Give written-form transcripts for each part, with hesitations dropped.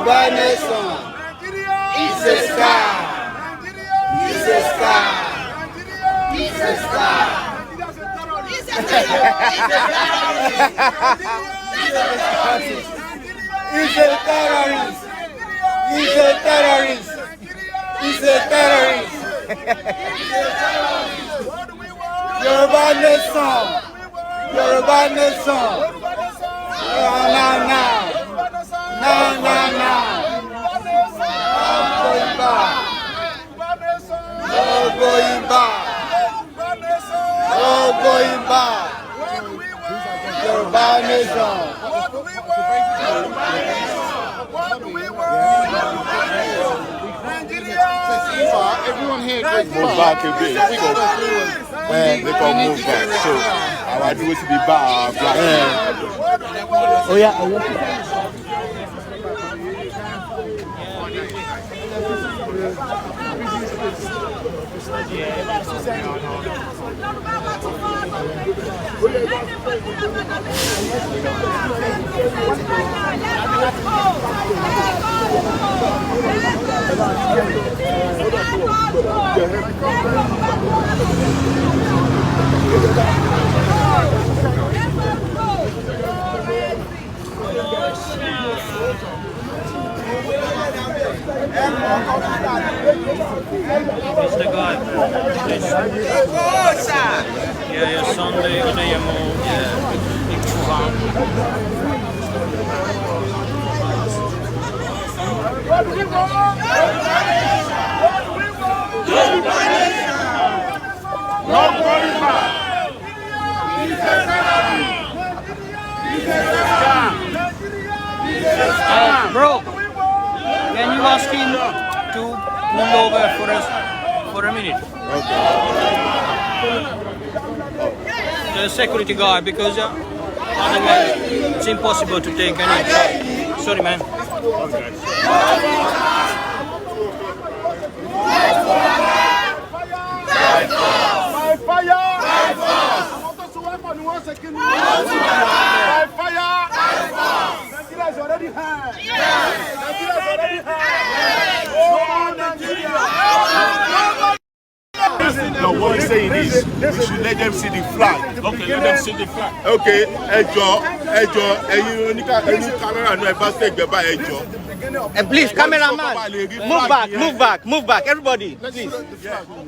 Yoruba nation. It's a scam. It's a scam. It's a scam. It's a terrorist. He's a terrorist. He's a terrorist. Yoruba nation. Yoruba nation. No. I'm going back. No going back. No going back. Yoruba nation. Everyone here goes move back a bit. We go. They go move back. So I do it to be bad. Oh yeah. Mr. guy, yeah, Sunday, on the big farm. Bro, can you ask him to move over for us for a minute? Okay. The security guy, because otherwise it's impossible to take any. Sorry, man. Okay. No, what he's saying is we should let them see the flag. Okay, let them see the flag. Okay, ẹjọ́, ẹ̀yin oníkàmẹ́rà náà ẹ bá ṣègbè bá ẹjọ́. And please, cameraman, move back, everybody, please,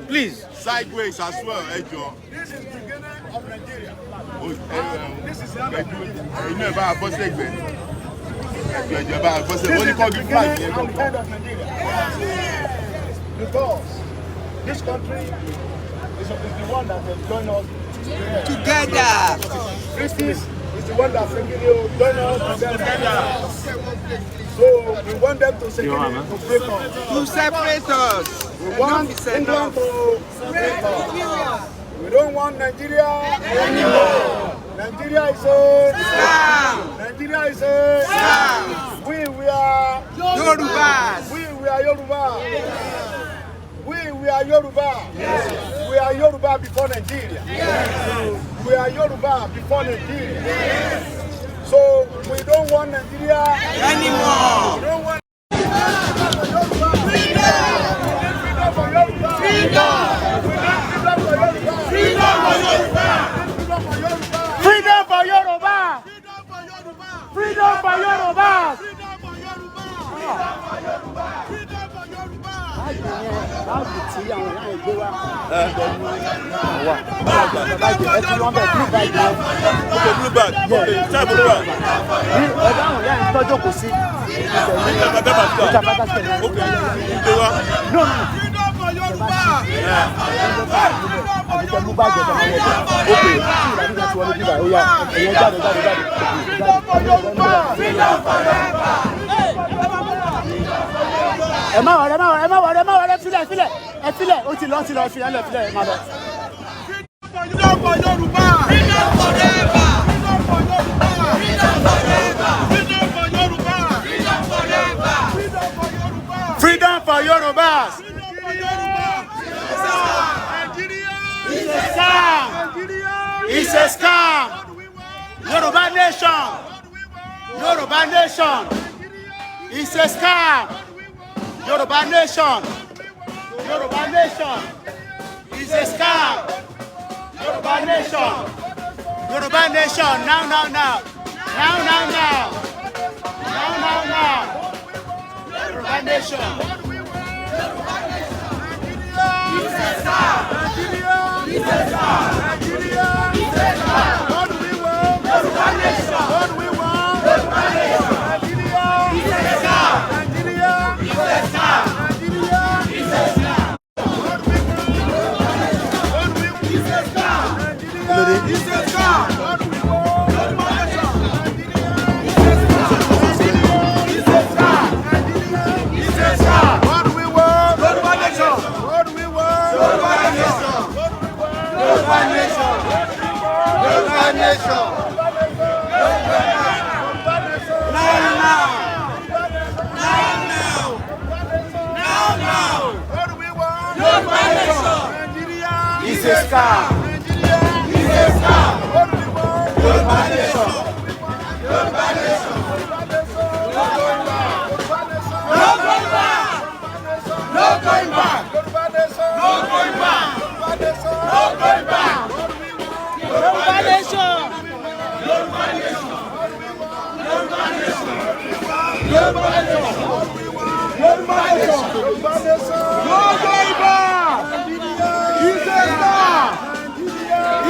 please. Sideways as well, ẹjọ́. This is the beginning of Nigeria. This is the end of Nigeria. Because this country is the one that has joined us Together. Christians is the one that joined us together. So we want them to separate us. We want England to separate us. We don't want Nigeria anymore. Nigeria is a Nigeria is a We are Yorubas. We are Yoruba. We are Yoruba. We are Yoruba before Nigeria. We are Yoruba before Nigeria. So we don't want Nigeria Anymore. We don't want Freedom for Yoruba. Freedom for Yoruba. Ẹ má wọlé, filẹ̀, ó ti lọ, filẹ̀, ẹ má lọ. Freedom for Yoruba! Freedom forever! Freedom for Yoruba! Freedom forever! Freedom for Yoruba! Freedom forever! Freedom for Yoruba! Freedom for Yorubas. Freedom for Yoruba! Nigeria! It's a scam. Nigeria! It's a scam. What do we want? Yoruba nation. What do we want? Yoruba nation. Nigeria! It's a scam. Yoruba nation. Yoruba nation. It's a scam. Yoruba nation. Yoruba nation. Now. Now. Yoruba nation. It's a scam. It's a scam. What do we want? Yoruba nation. What do we want? Yoruba nation. It's a scam. It's a scam. It's a scam. What do we want? It's a scam. It's a scam. What do we want? Yoruba nation. It's a scam. It's a scam. What do we want? Yoruba nation. What do we want? Yoruba nation. Yoruba nation. Yoruba nation. Now. What do we want? Yoruba nation. It's a scam. It's a scam. What do we want? Yoruba nation. Yoruba nation. No going back. No going back. No going back. No going back. No going back. Yoruba nation. Yoruba nation. Yoruba nation. Yoruba nation. Yoruba nation. No going back.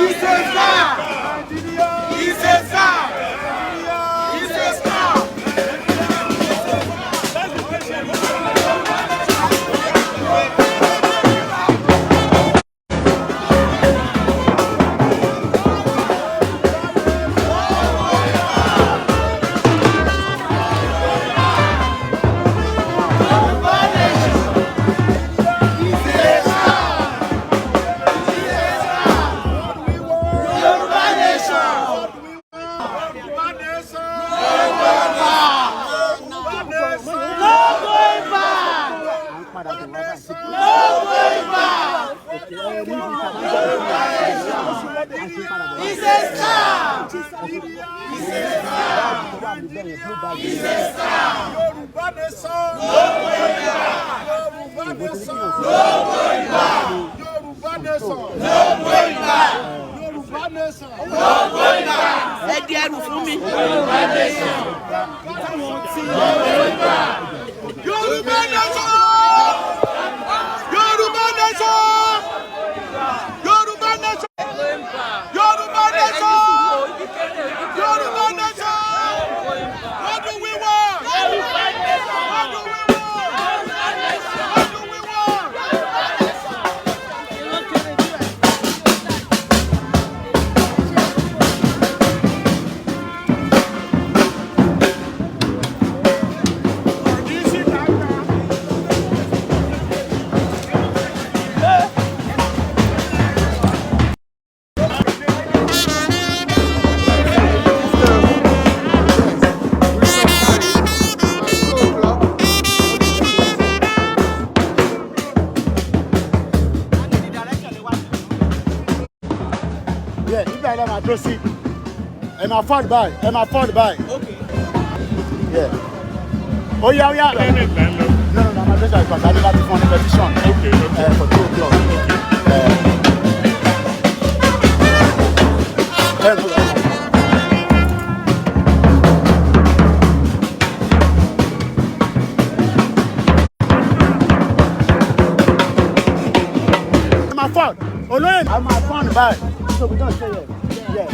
It's a scam. It's a scam. It's a scam. It's a scam. Emma Ford by. Okay. Yeah. Oh yeah. No, my brother is because I never been on the petition. Okay. For 2 o'clock. Emma Ford. Emma Ford by. So we don't say it. Yeah.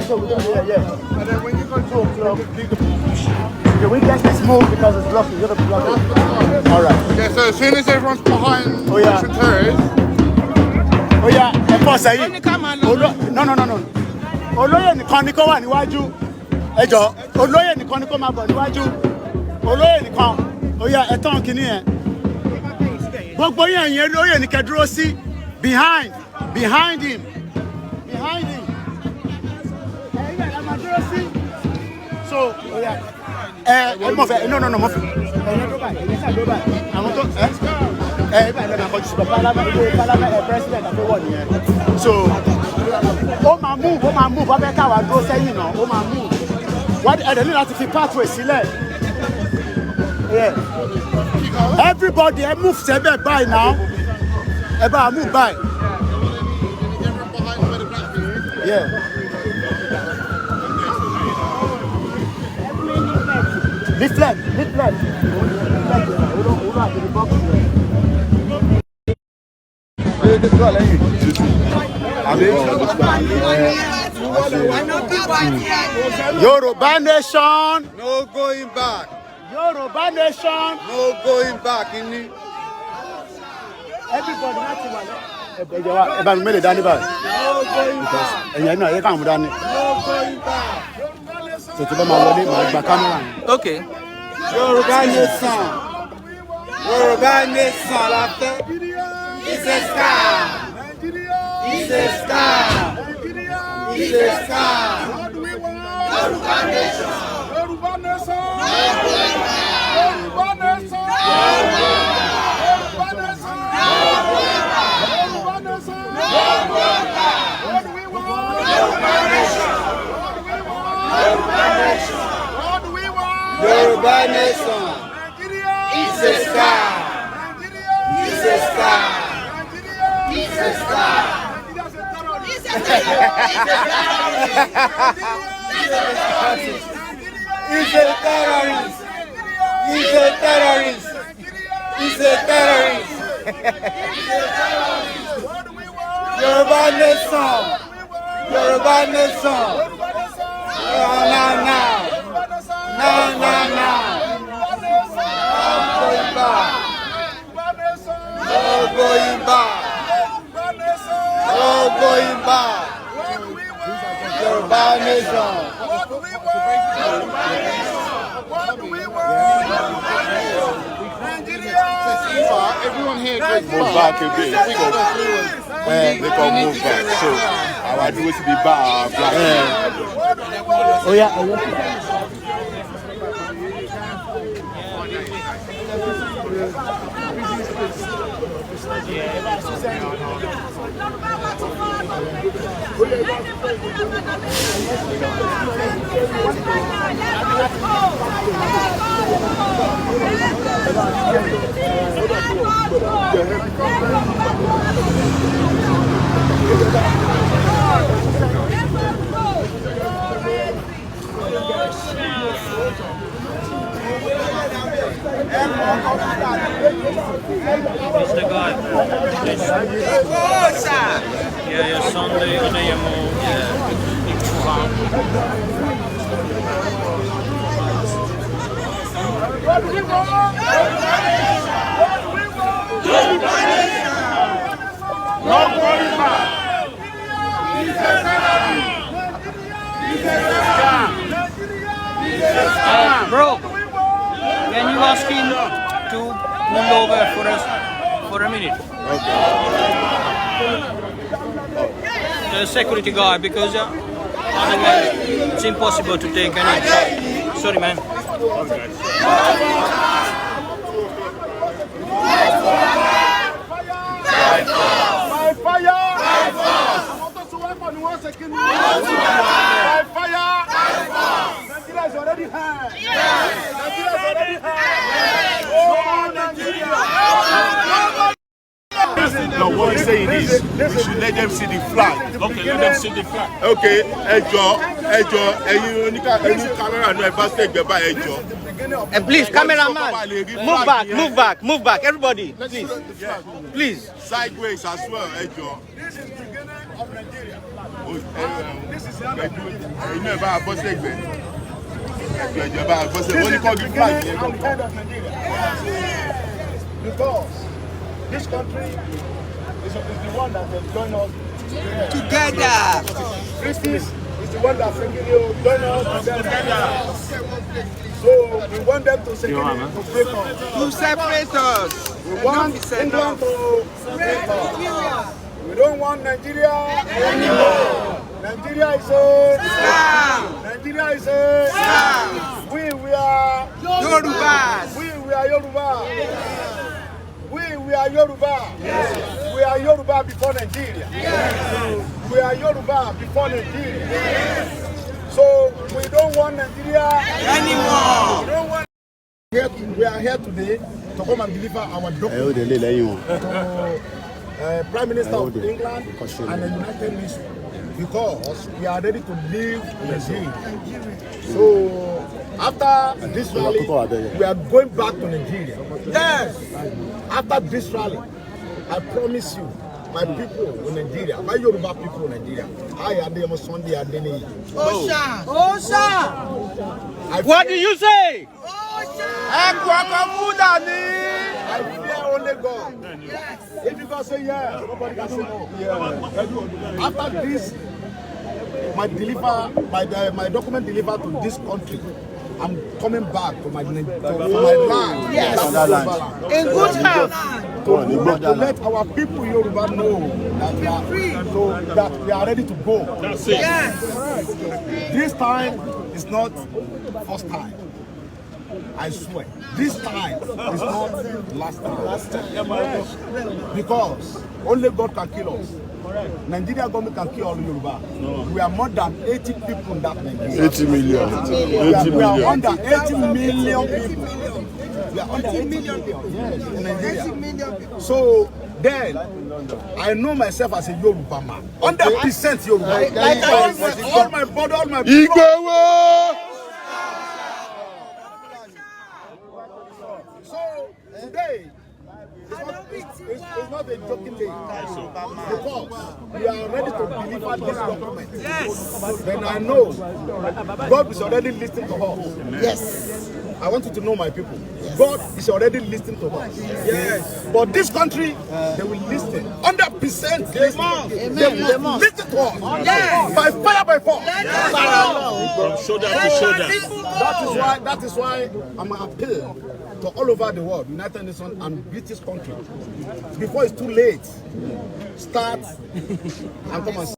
So we're going to yeah. And then when you go to 2 o'clock, can we get this move because it's blocking? You're going to block it. All right. Yeah, so as soon as everyone's behind the terrace. Oh yeah, of course I No. Olóyè nìkan ni kó wà níwájú. Ẹ jọ̀ọ́, olóyè nìkan ni kó máa bọ̀ níwájú. Olóyè nìkan. Ó yá, ẹ tán kíní yẹn. Gbogbo yẹn olóyè ní kẹ́ dúró sí behind him. So, no, so, ó máa move, wọ́n fẹ́ káwá dúró sẹ́yìn náà, ó máa move. Wọ́n ẹ̀dẹ̀ ní láti fi pathway sílẹ̀. Yeah. Everybody, move sebe by now. Eba, move by. Yeah. Lift left. Yoruba nation. No going back. Yoruba nation. No going back. Everybody, eba mi mele dani báyìí. Ẹ̀yin náà yẹ ká mú dání. So tí bá máa wọlé máa gba kámẹ́rà yẹn. Okay. Yoruba nation. Yoruba nation la fẹ́. It's a star. It's a star. It's a star. Yoruba nation. Yoruba nation. Yoruba nation. Yoruba nation. Yoruba nation. What do we want? Yoruba nation. Yoruba nation. What do we want? Yoruba nation. Nigeria. It's a star. Nigeria. It's a star. Nigeria. It's a star. Nigeria's a terrorist. He's a terrorist. He's a terrorist. He's a terrorist. Yoruba nation. Yoruba nation. Now. I'm going back. No going back. No going back. Yoruba nation. Everyone here just move back a bit. We go, they go move back. So I do it to be bad. Oh yeah. It's the guy. Yeah, Sunday, What do we want? No going back. Bro, can you ask him to move over for us for a minute? Okay. The security guy, because otherwise it's impossible to take any. Sorry, man. By fire! Nigeria is already high. Nigeria is already high. Oh, Nigeria! No, what he's saying is we should let them see the flag. Okay, let them see the flag. Okay, ẹjọ́, ẹ̀yin camera náà ẹ bá ṣègbè bá ẹjọ́. And please, cameraman, move back, everybody, please. Please. Sideways as well, ẹjọ́. This is the beginning of Nigeria. This is ẹ̀yin náà bá bọ́ ṣègbè. Ẹjọ́ bá bọ́ ṣègbè. Wọ́n ní kọ́ bí flag yẹn kọ́. End of Nigeria. Because this country is the one that has joined us Together. Christmas is the one that's bringing you join us together. So we want them to break us. To separate us. We want England to separate us. We don't want Nigeria anymore. Nigeria is a Nigeria is a we are Yorubas. We are Yoruba. We are Yoruba. Yes. We are Yoruba before Nigeria. Yes. We are Yoruba before Nigeria. Yes. So we don't want Nigeria Anymore. We don't want are here today to come and deliver our document to Prime Minister of England and the United Nations, because we are ready to leave Nigeria. So after this rally, we are going back to Nigeria. Yes. After this rally, I promise you, my people in Nigeria, my Yoruba people in Nigeria, I am the Sunday Adeni. Osha! Osha! What do you say? I fear only God. Yes. If you can say yes, nobody can say no. Yeah. After this, my document delivered to this country, I'm coming back to my land. Yes. In good health. To let our people Yoruba know that they are ready to go. That's it. Yes. This time is not first time. I swear. This time is not last time. Because only God can kill us. Nigeria government can kill all Yoruba. No. We are more than 80 people in that Nigeria. 80 million. We are under 80 million people. We are under 80 million people. Yes, in Nigeria. 80 million people. So then, I know myself as a Yoruba man. 100% Yoruba. All my body, all my people. Igboho! So today, it's not a joking day, because we are ready to deliver this document. Yes. Then I know God is already listening to us. Yes. I want you to know, my people, God is already listening to us. Yes. But this country, they will listen. 100% they will listen to us. Yes. By fire, by force. From shoulder to shoulder. That is why I'm an appeal to all over the world, United Nations and British countries. Before it's too late, start and come and